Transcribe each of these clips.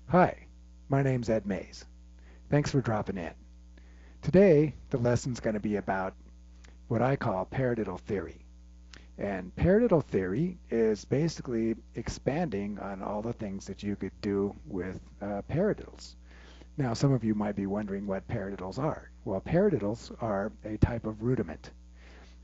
Hi, my name's Ed Mays. Thanks for dropping in. Today, the lesson's going to be about what I call paradiddle theory. And paradiddle theory is basically expanding on all the things that you could do with paradiddles. Now, some of you might be wondering what paradiddles are. Well, paradiddles are a type of rudiment,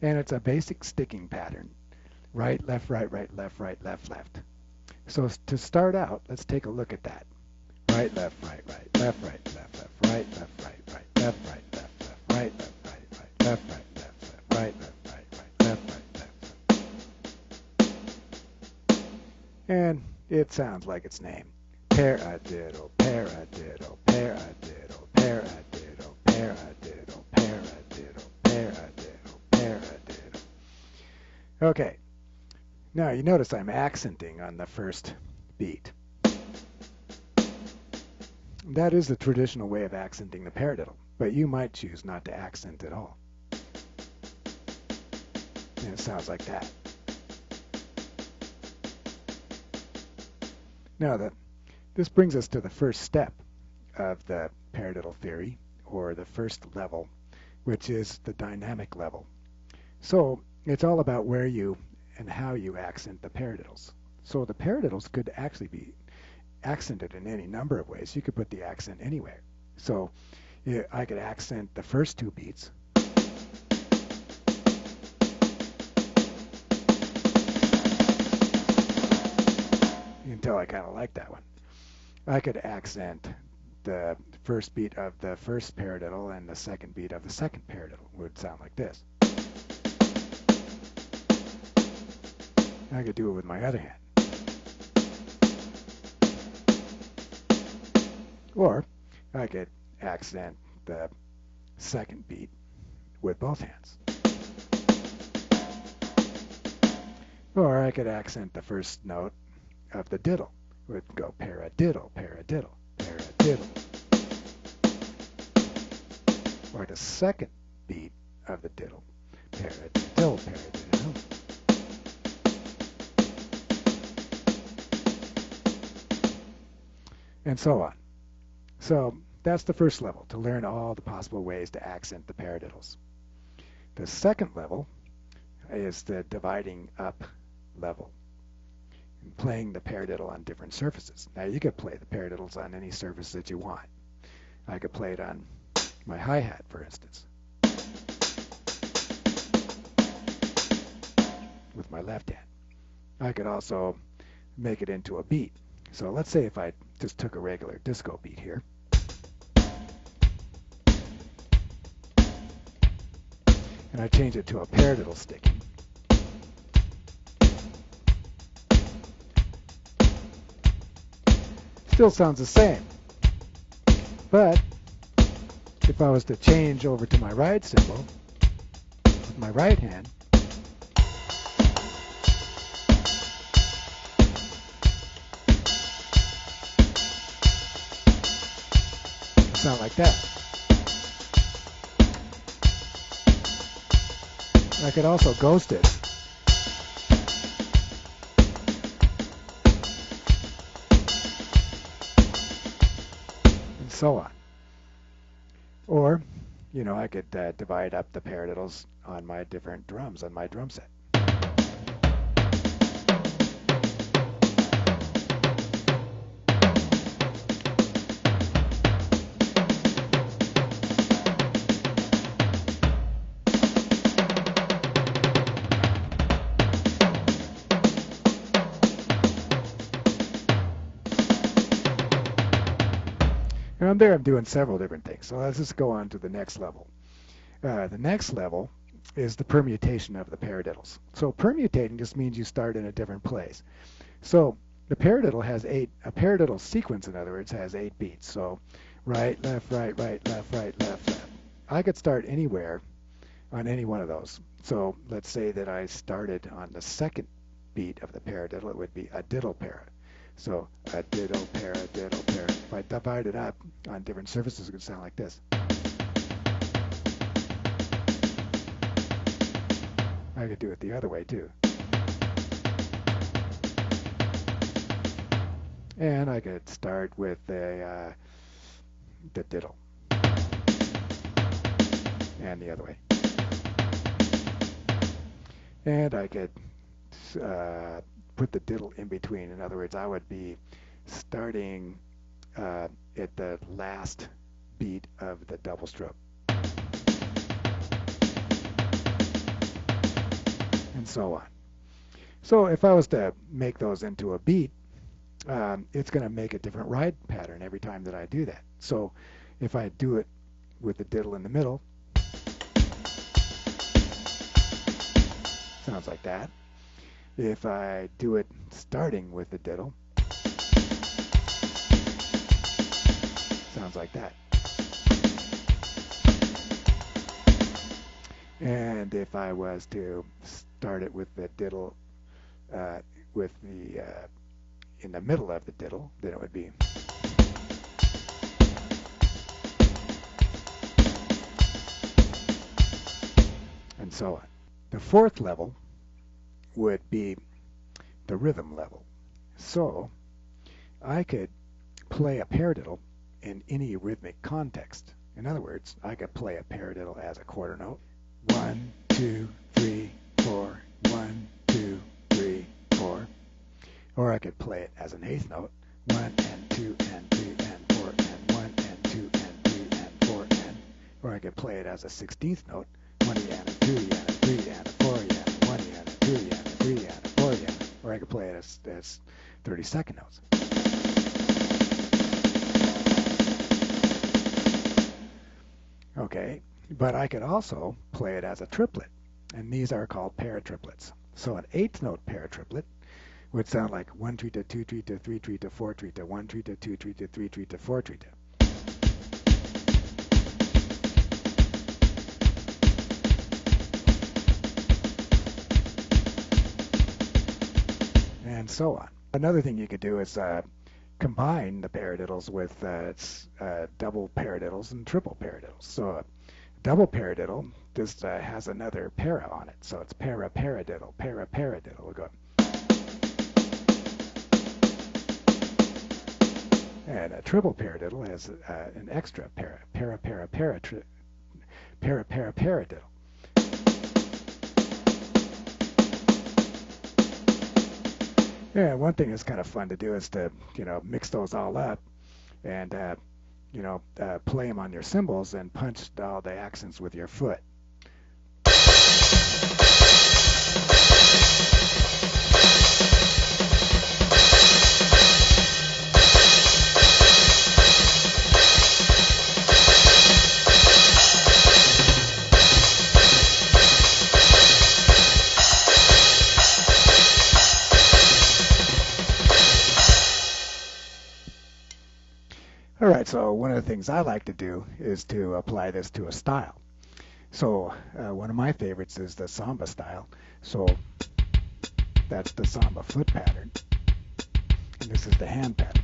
and it's a basic sticking pattern. Right, left, right, left, left. So to start out, let's take a look at that. Right, left, right, left, left, right, left, right, left, right, left. And it sounds like its name. Paradiddle, paradiddle, paradiddle, paradiddle, paradiddle, paradiddle, paradiddle, paradiddle. Okay, now you notice I'm accenting on the first beat. That is the traditional way of accenting the paradiddle, but you might choose not to accent at all. And it sounds like that. Now, this brings us to the first step of the paradiddle theory, or the first level, which is the dynamic level. So it's all about where you and how you accent the paradiddles. So the paradiddles could actually be accented in any number of ways. You could put the accent anywhere. So I could accent the first two beats. Until I kind of like that one. I could accent the first beat of the first paradiddle and the second beat of the second paradiddle. It would sound like this. I could do it with my other hand. Or I could accent the second beat with both hands. Or I could accent the first note of the diddle. It would go paradiddle, paradiddle, paradiddle. Or the second beat of the diddle. Paradiddle, paradiddle. And so on. So that's the first level, to learn all the possible ways to accent the paradiddles. The second level is the dividing up level, playing the paradiddle on different surfaces. Now you could play the paradiddles on any surface that you want. I could play it on my hi-hat, for instance, with my left hand. I could also make it into a beat. So let's say if I just took a regular disco beat here, and I change it to a paradiddle sticking. Still sounds the same. But if I was to change over to my right cymbal with my right hand, it sound like that. I could also ghost it. And so on. Or, I could divide up the paradiddles on my different drums on my drum set. And there I'm doing several different things. So let's just go on to the next level. The next level is the permutation of the paradiddles. So permutating just means you start in a different place. So the paradiddle has a paradiddle sequence, in other words, has 8 beats. So right, left, left, left. I could start anywhere on any one of those. So let's say that I started on the second beat of the paradiddle. It would be a diddle para. So a diddle, para, diddle, para. If I divide it up on different surfaces, it would sound like this. I could do it the other way too. And I could start with the diddle. And the other way. And I could put the diddle in between. In other words, I would be starting at the last beat of the double stroke. And so on. So if I was to make those into a beat, it's going to make a different ride pattern every time that I do that. So if I do it with the diddle in the middle, sounds like that. If I do it starting with the diddle, sounds like that. And if I was to start it with the diddle in the middle of the diddle, then it would be. And so on. The fourth level would be the rhythm level. So I could play a paradiddle in any rhythmic context. In other words, I could play a paradiddle as a quarter note. 1, 2, 3, 4. 1, 2, 3, 4. Or I could play it as an eighth note. 1 and 2 and 3 and 4 and 1 and 2 and 3 and 4 and. Or I could play it as a 16th note. 1 and a 2 and a 3 and a 4 and 1 and a 2 and a 3 and a 4 and. Or I could play it as 32nd notes. Okay, but I could also play it as a triplet, and these are called paratriplets. So an eighth note paratriplet would sound like 1 trita, 2 trita, 3 trita, 4 trita, 1 trita, 2 trita, 3 trita, 4 trita. And so on. Another thing you could do is combine the paradiddles with double paradiddles and triple paradiddles. So a double paradiddle just has another para on it. So it's para-paradiddle, para-paradiddle. We'll go. And a triple paradiddle has an extra para, para-para-paradiddle. Yeah, one thing that's kind of fun to do is to, mix those all up and, play them on your cymbals and punch all the accents with your foot. All right, so one of the things I like to do is to apply this to a style. So one of my favorites is the samba style. So that's the samba foot pattern, and this is the hand pattern.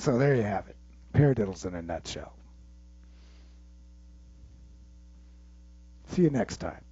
So there you have it. Paradiddles in a nutshell. See you next time.